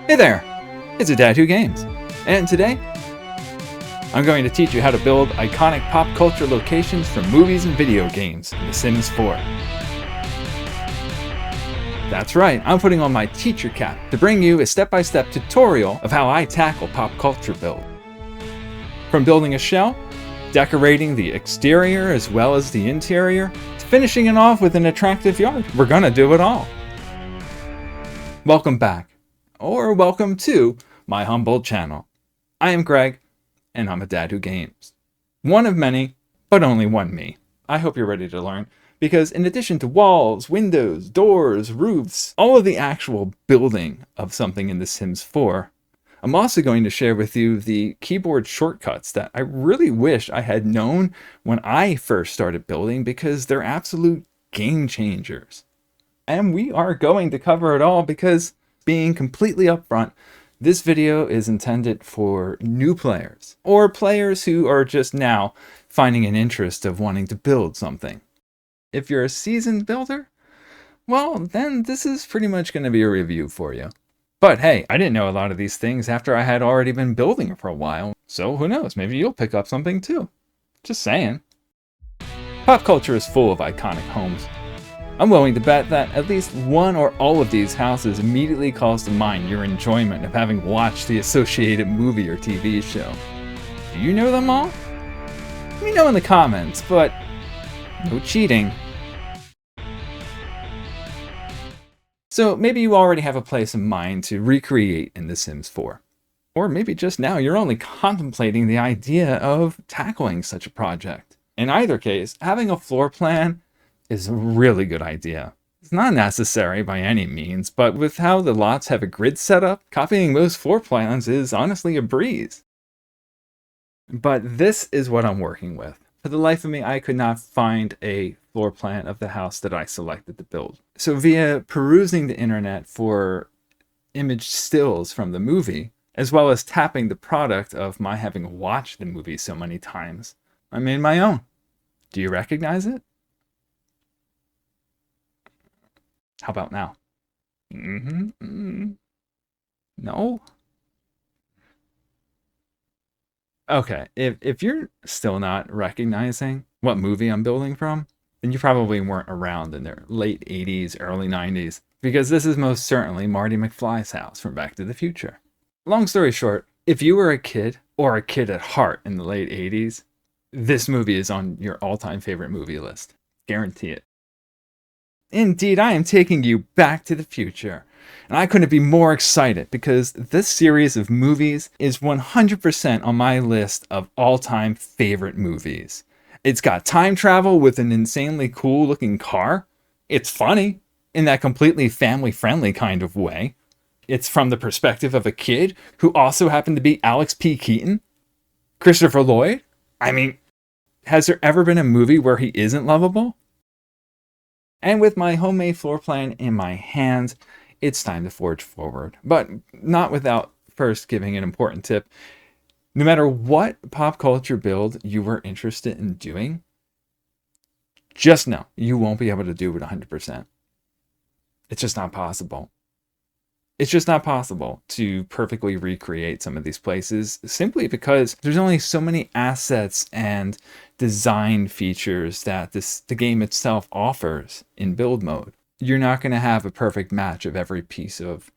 Hey there, it's a Dad Who Games, and today I'm going to teach you how to build iconic pop culture locations from movies and video games in The Sims 4. That's right, I'm putting on my teacher cap to bring you a step-by-step tutorial of how I tackle pop culture build. From building a shell, decorating the exterior as well as the interior, to finishing it off with an attractive yard, we're gonna do it all. Welcome back. Or welcome to my humble channel. I am Greg, and I'm a Dad Who Games. One of many, but only one me. I hope you're ready to learn, because in addition to walls, windows, doors, roofs, all of the actual building of something in The Sims 4, I'm also going to share with you the keyboard shortcuts that I really wish I had known when I first started building, because they're absolute game changers. And we are going to cover it all because, being completely upfront, this video is intended for new players, or players who are just now finding an interest of wanting to build something. If you're a seasoned builder, well, then this is pretty much going to be a review for you. But hey, I didn't know a lot of these things after I had already been building for a while, so who knows, maybe you'll pick up something too. Just saying. Pop culture is full of iconic homes. I'm willing to bet that at least one or all of these houses immediately calls to mind your enjoyment of having watched the associated movie or TV show. Do you know them all? Let me know in the comments, but no cheating. So maybe you already have a place in mind to recreate in The Sims 4. Or maybe just now you're only contemplating the idea of tackling such a project. In either case, having a floor plan is a really good idea. It's not necessary by any means, but with how the lots have a grid set up, copying most floor plans is honestly a breeze. But this is what I'm working with. For the life of me, I could not find a floor plan of the house that I selected to build. So via perusing the internet for image stills from the movie, as well as tapping the product of my having watched the movie so many times, I made my own. Do you recognize it? How about now? No? Okay, if you're still not recognizing what movie I'm building from, then you probably weren't around in the late 80s, early 90s, because this is most certainly Marty McFly's house from Back to the Future. Long story short, if you were a kid, or a kid at heart in the late 80s, this movie is on your all-time favorite movie list. Guarantee it. Indeed, I am taking you back to the future. And I couldn't be more excited because this series of movies is 100% on my list of all-time favorite movies. It's got time travel with an insanely cool looking car. It's funny in that completely family-friendly kind of way. It's from the perspective of a kid who also happened to be Alex P. Keaton. Christopher Lloyd. I mean, has there ever been a movie where he isn't lovable? And with my homemade floor plan in my hands, it's time to forge forward. But not without first giving an important tip. No matter what pop culture build you were interested in doing, just know you won't be able to do it 100%. It's just not possible. It's just not possible to perfectly recreate some of these places simply because there's only so many assets and design features that the game itself offers in build mode. You're not going to have a perfect match of every piece of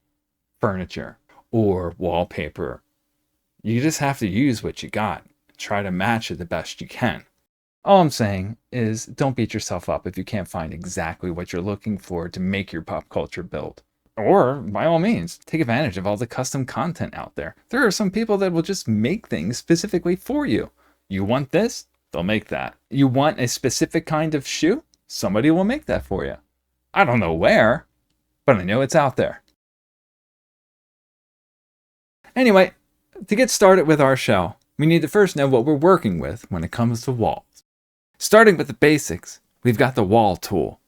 furniture or wallpaper. You just have to use what you got. Try to match it the best you can. All I'm saying is don't beat yourself up if you can't find exactly what you're looking for to make your pop culture build. Or, by all means, take advantage of all the custom content out there. There are some people that will just make things specifically for you. You want this? They'll make that. You want a specific kind of shoe? Somebody will make that for you. I don't know where, but I know it's out there. Anyway, to get started with our shell, we need to first know what we're working with when it comes to walls. Starting with the basics, we've got the wall tool.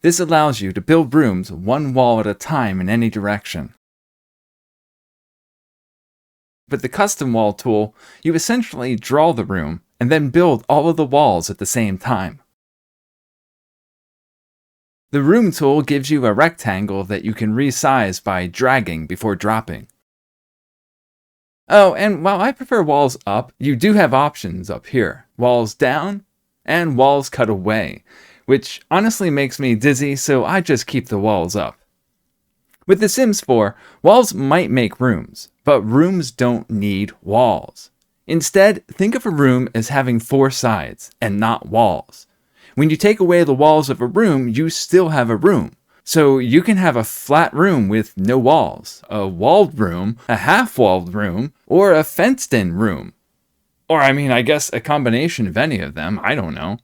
This allows you to build rooms one wall at a time in any direction. With the custom wall tool, you essentially draw the room and then build all of the walls at the same time. The room tool gives you a rectangle that you can resize by dragging before dropping. Oh, and while I prefer walls up, you do have options up here. Walls down and walls cut away, which honestly makes me dizzy, so I just keep the walls up. With The Sims 4, walls might make rooms, but rooms don't need walls. Instead, think of a room as having four sides and not walls. When you take away the walls of a room, you still have a room. So you can have a flat room with no walls, a walled room, a half-walled room, or a fenced-in room. Or I guess a combination of any of them, I don't know.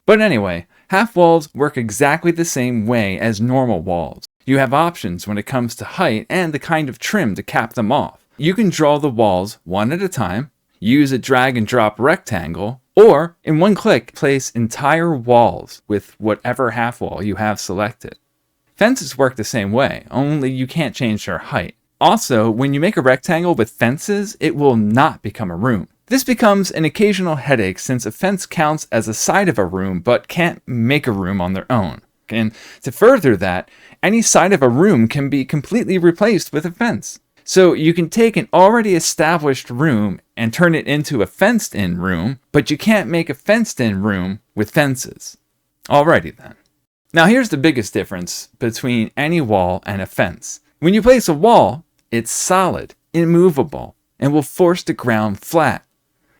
But anyway, half-walls work exactly the same way as normal walls. You have options when it comes to height and the kind of trim to cap them off. You can draw the walls one at a time, use a drag and drop rectangle, or in one click place entire walls with whatever half wall you have selected. Fences work the same way, only you can't change their height. Also, when you make a rectangle with fences, it will not become a room. This becomes an occasional headache since a fence counts as a side of a room but can't make a room on their own. And to further that, any side of a room can be completely replaced with a fence. So you can take an already established room and turn it into a fenced-in room, but you can't make a fenced-in room with fences. Alrighty then. Now here's the biggest difference between any wall and a fence. When you place a wall, it's solid, immovable, and will force the ground flat.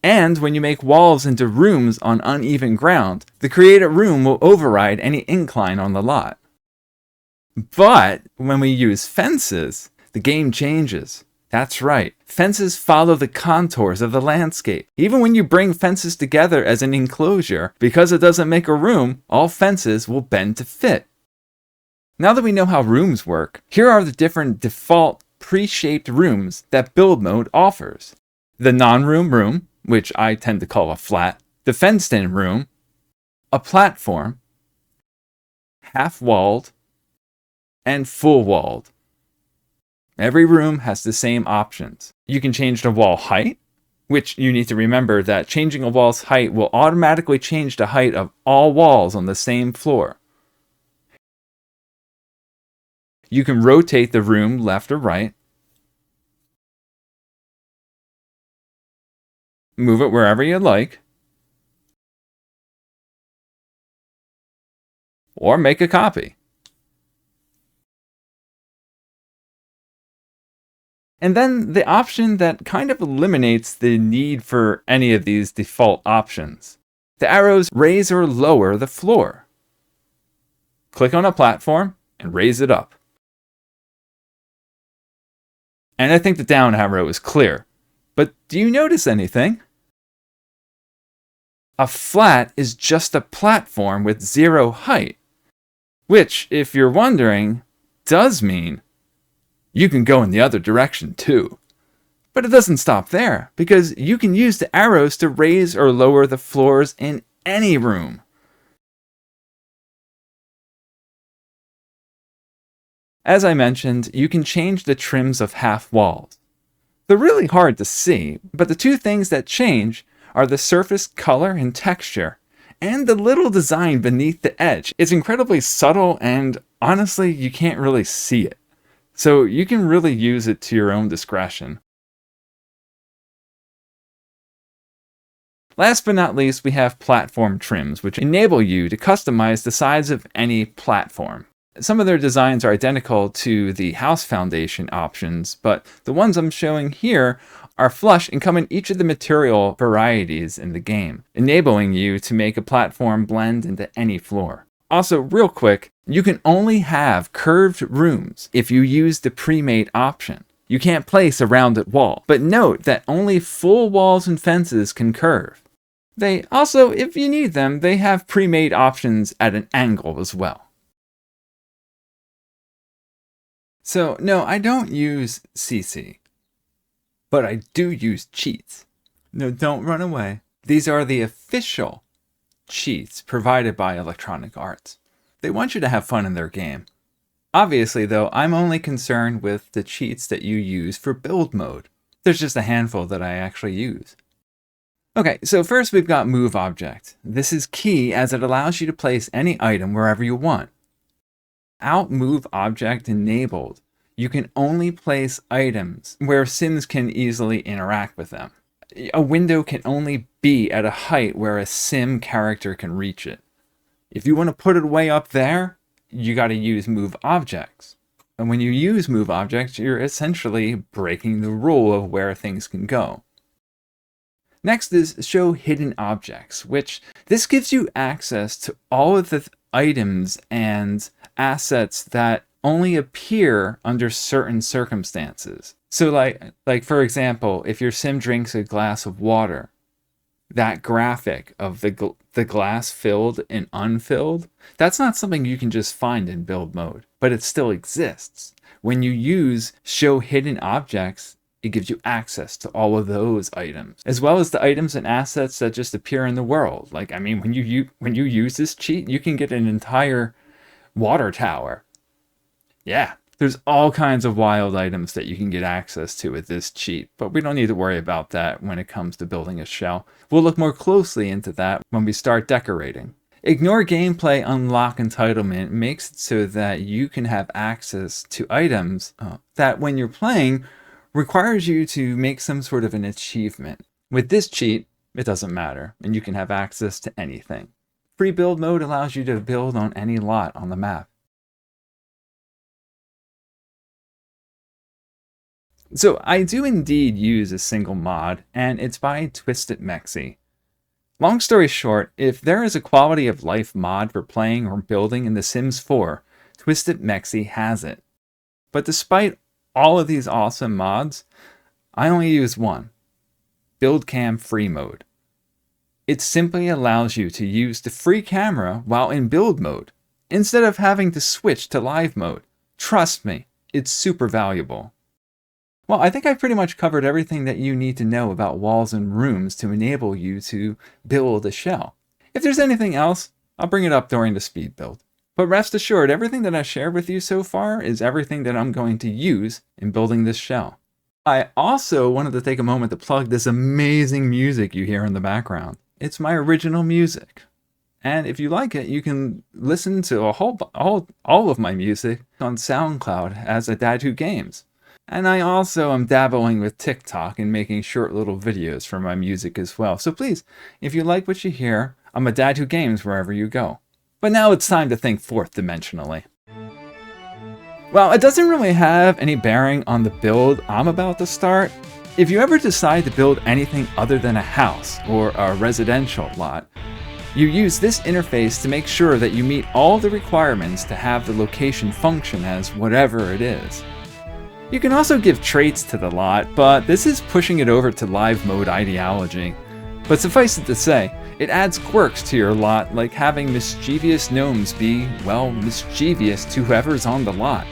And when you make walls into rooms on uneven ground, the created room will override any incline on the lot. But when we use fences, the game changes. That's right, fences follow the contours of the landscape. Even when you bring fences together as an enclosure, because it doesn't make a room, all fences will bend to fit. Now that we know how rooms work, here are the different default pre-shaped rooms that build mode offers. The non-room room, which I tend to call a flat, the fenced-in room, a platform, half-walled, and full-walled. Every room has the same options. You can change the wall height, which you need to remember that changing a wall's height will automatically change the height of all walls on the same floor. You can rotate the room left or right, move it wherever you like, or make a copy. And then the option that kind of eliminates the need for any of these default options. The arrows raise or lower the floor. Click on a platform and raise it up. And I think the down arrow is clear. But do you notice anything? A flat is just a platform with zero height, which, if you're wondering, does mean you can go in the other direction too. But it doesn't stop there, because you can use the arrows to raise or lower the floors in any room. As I mentioned, you can change the trims of half walls. They're really hard to see, but the two things that change are the surface color and texture, and the little design beneath the edge. It's incredibly subtle, and honestly, you can't really see it. So you can really use it to your own discretion. Last but not least, we have platform trims, which enable you to customize the sides of any platform. Some of their designs are identical to the house foundation options, but the ones I'm showing here are flush and come in each of the material varieties in the game, enabling you to make a platform blend into any floor. Also, real quick, you can only have curved rooms if you use the pre-made option. You can't place a rounded wall, but note that only full walls and fences can curve. They also, if you need them, they have pre-made options at an angle as well. So, no, I don't use CC, but I do use cheats. No, don't run away. These are the official cheats provided by Electronic Arts. They want you to have fun in their game. Obviously, though, I'm only concerned with the cheats that you use for build mode. There's just a handful that I actually use. Okay, so first we've got Move Object. This is key as it allows you to place any item wherever you want. Without Move Object enabled, You can only place items where Sims can easily interact with them. A window can only be at a height where a Sim character can reach it. If you want to put it way up there, you got to use move objects. And when you use move objects, you're essentially breaking the rule of where things can go. Next is show hidden objects, which this gives you access to all of the items and assets that only appear under certain circumstances. So like for example, if your Sim drinks a glass of water, that graphic of the glass filled and unfilled, that's not something you can just find in build mode, but it still exists. When you use show hidden objects, it gives you access to all of those items, as well as the items and assets that just appear in the world. Like, I mean, when you use this cheat, you can get an entire water tower. Yeah, there's all kinds of wild items that you can get access to with this cheat, but we don't need to worry about that when it comes to building a shell. We'll look more closely into that when we start decorating. Ignore gameplay unlock entitlement makes it so that you can have access to items that when you're playing requires you to make some sort of an achievement. With this cheat, it doesn't matter, and you can have access to anything. Free build mode allows you to build on any lot on the map. So I do indeed use a single mod, and it's by NOCC. Long story short, if there is a quality of life mod for playing or building in The Sims 4, NOCC has it. But despite all of these awesome mods, I only use one, Build Cam Free Mode. It simply allows you to use the free camera while in build mode, instead of having to switch to live mode. Trust me, it's super valuable. Well, I think I've pretty much covered everything that you need to know about walls and rooms to enable you to build a shell. If there's anything else, I'll bring it up during the speed build. But rest assured, everything that I shared with you so far is everything that I'm going to use in building this shell. I also wanted to take a moment to plug this amazing music you hear in the background. It's my original music. And if you like it, you can listen to all of my music on SoundCloud as a Dad Who Games. And I also am dabbling with TikTok and making short little videos for my music as well. So please, if you like what you hear, I'm a Dad Who Games wherever you go. But now it's time to think fourth dimensionally. Well, it doesn't really have any bearing on the build I'm about to start. If you ever decide to build anything other than a house or a residential lot, you use this interface to make sure that you meet all the requirements to have the location function as whatever it is. You can also give traits to the lot, but this is pushing it over to live mode ideology. But suffice it to say, it adds quirks to your lot, like having mischievous gnomes be, well, mischievous to whoever's on the lot.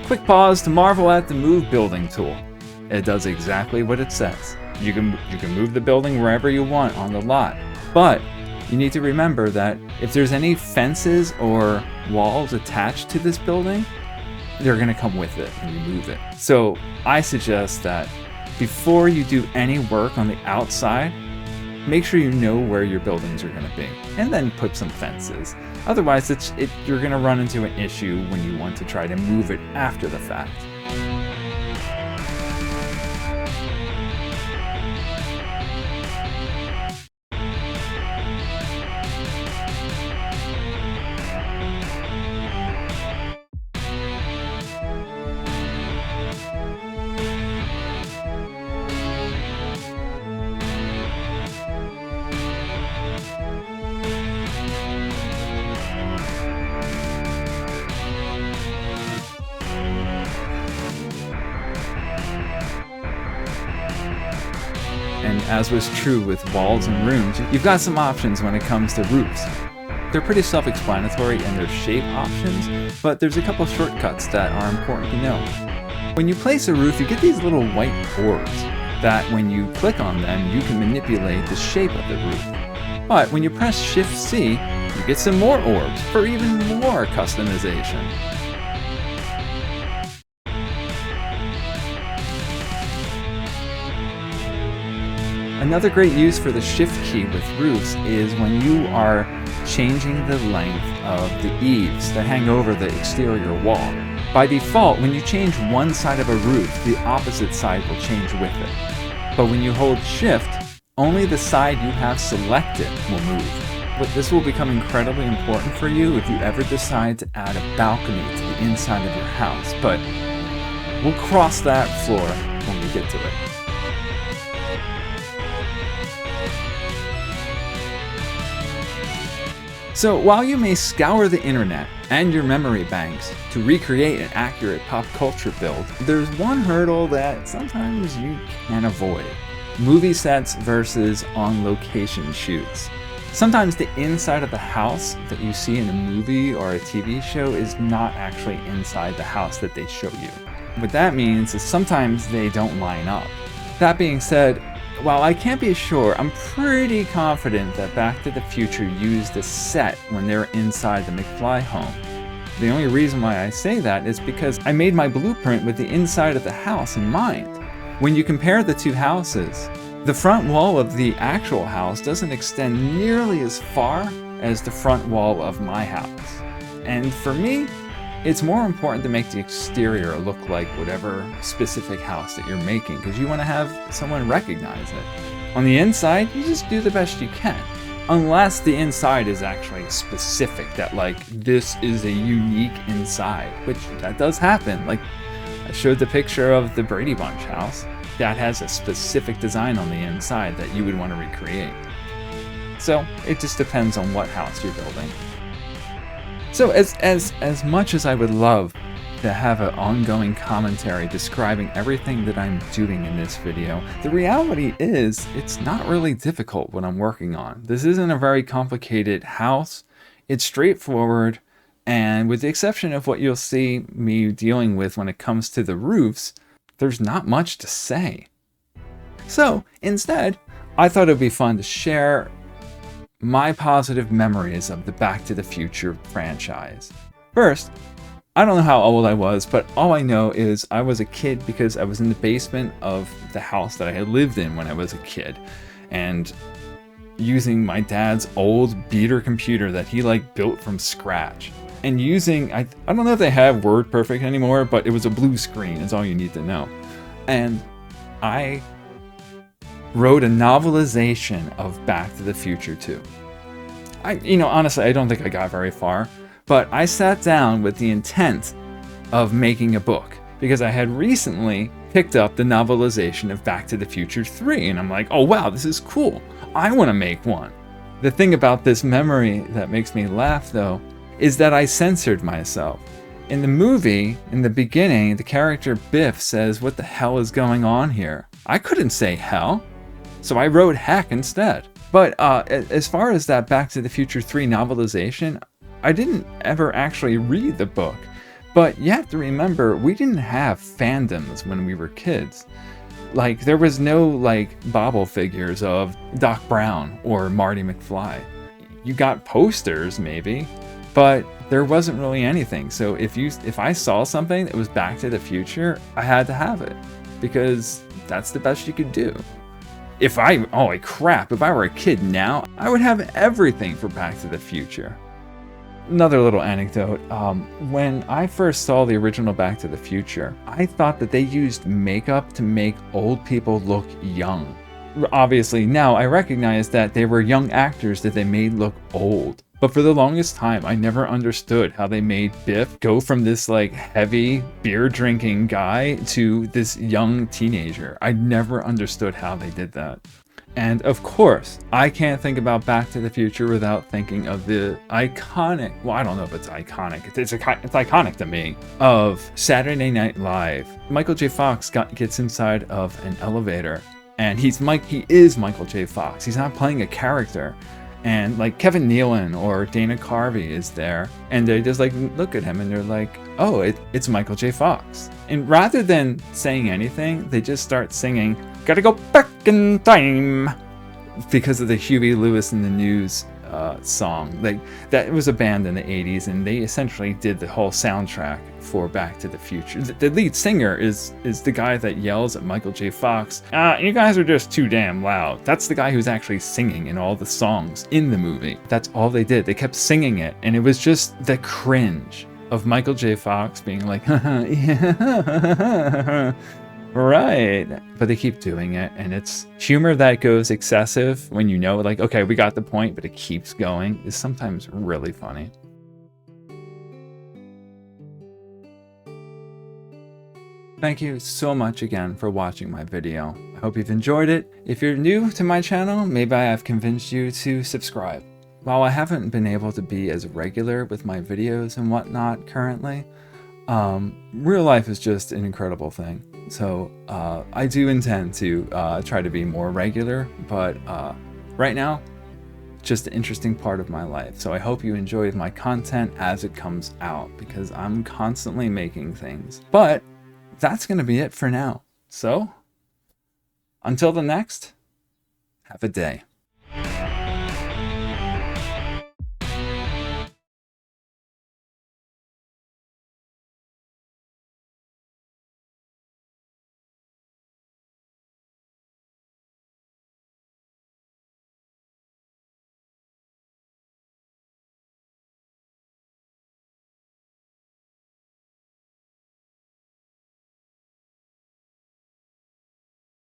Quick pause to marvel at the move building tool. It does exactly what it says. You can move the building wherever you want on the lot, but you need to remember that if there's any fences or walls attached to this building, they're going to come with it when you move it. So I suggest that before you do any work on the outside, make sure you know where your buildings are going to be, and then put some fences. Otherwise, you're going to run into an issue when you want to try to move it after the fact. And as was true with walls and rooms, you've got some options when it comes to roofs. They're pretty self-explanatory in their shape options, but there's a couple shortcuts that are important to know. When you place a roof, you get these little white boards that when you click on them, you can manipulate the shape of the roof. But when you press Shift-C, you get some more orbs for even more customization. Another great use for the Shift key with roofs is when you are changing the length of the eaves that hang over the exterior wall. By default, when you change one side of a roof, the opposite side will change with it. But when you hold Shift, only the side you have selected will move. But this will become incredibly important for you if you ever decide to add a balcony to the inside of your house. But we'll cross that floor when we get to it. So while you may scour the internet and your memory banks to recreate an accurate pop culture build, there's one hurdle that sometimes you can't avoid. Movie sets versus on-location shoots. Sometimes the inside of the house that you see in a movie or a TV show is not actually inside the house that they show you. What that means is sometimes they don't line up. That being said, while I can't be sure, I'm pretty confident that Back to the Future used a set when they were inside the McFly home. The only reason why I say that is because I made my blueprint with the inside of the house in mind. When you compare the two houses, the front wall of the actual house doesn't extend nearly as far as the front wall of my house. And for me, it's more important to make the exterior look like whatever specific house that you're making, because you want to have someone recognize it. On the inside, you just do the best you can. Unless the inside is actually specific, that like, this is a unique inside, which that does happen. Like, I showed the picture of the Brady Bunch house. That has a specific design on the inside that you would want to recreate. So, it just depends on what house you're building. So as much as I would love to have an ongoing commentary describing everything that I'm doing in this video, the reality is it's not really difficult what I'm working on. This isn't a very complicated house. It's straightforward, and with the exception of what you'll see me dealing with when it comes to the roofs, there's not much to say. So instead, I thought it would be fun to share my positive memories of the Back to the Future franchise. First, I don't know how old I was, but all I know is I was a kid because I was in the basement of the house that I had lived in when I was a kid, and using my dad's old beater computer that he like built from scratch. And using, I don't know if they have WordPerfect anymore, but it was a blue screen is all you need to know. And I wrote a novelization of Back to the Future 2. Honestly, I don't think I got very far, but I sat down with the intent of making a book because I had recently picked up the novelization of Back to the Future 3, and I'm like, oh wow, this is cool. I want to make one. The thing about this memory that makes me laugh, though, is that I censored myself. In the movie, in the beginning, the character Biff says, "What the hell is going on here?" I couldn't say hell, so I wrote heck instead. But as far as that Back to the Future 3 novelization, I didn't ever actually read the book. But you have to remember, we didn't have fandoms when we were kids. Like, there was no, like, bobble figures of Doc Brown or Marty McFly. You got posters, maybe, but there wasn't really anything. So if I saw something that was Back to the Future, I had to have it, because that's the best you could do. Holy crap, if I were a kid now, I would have everything for Back to the Future. Another little anecdote, when I first saw the original Back to the Future, I thought that they used makeup to make old people look young. Obviously, now I recognize that they were young actors that they made look old. But for the longest time, I never understood how they made Biff go from this like heavy beer drinking guy to this young teenager. I never understood how they did that. And of course, I can't think about Back to the Future without thinking of the iconic, well, I don't know if it's iconic, it's iconic to me, of Saturday Night Live. Michael J. Fox gets inside of an elevator, and he is Michael J. Fox. He's not playing a character. And like Kevin Nealon or Dana Carvey is there, and they just like look at him and they're like, oh, it's Michael J. Fox. And rather than saying anything, they just start singing, "Gotta Go Back in Time," because of the Huey Lewis and the News song. Like, that was a band in the 80s, and they essentially did the whole soundtrack for Back to the Future. The lead singer is the guy that yells at Michael J. Fox, "You guys are just too damn loud." That's the guy who's actually singing in all the songs in the movie. That's all they did. They kept singing it, and it was just the cringe of Michael J. Fox being like, yeah, right. But they keep doing it, and it's humor that goes excessive when you know, like, okay, we got the point, but it keeps going, is sometimes really funny. Thank you so much again for watching my video. I hope you've enjoyed it. If you're new to my channel, maybe I have convinced you to subscribe. While I haven't been able to be as regular with my videos and whatnot currently, real life is just an incredible thing. So I do intend to try to be more regular, but right now, just an interesting part of my life. So I hope you enjoy my content as it comes out, because I'm constantly making things. But that's going to be it for now. So until the next, have a day.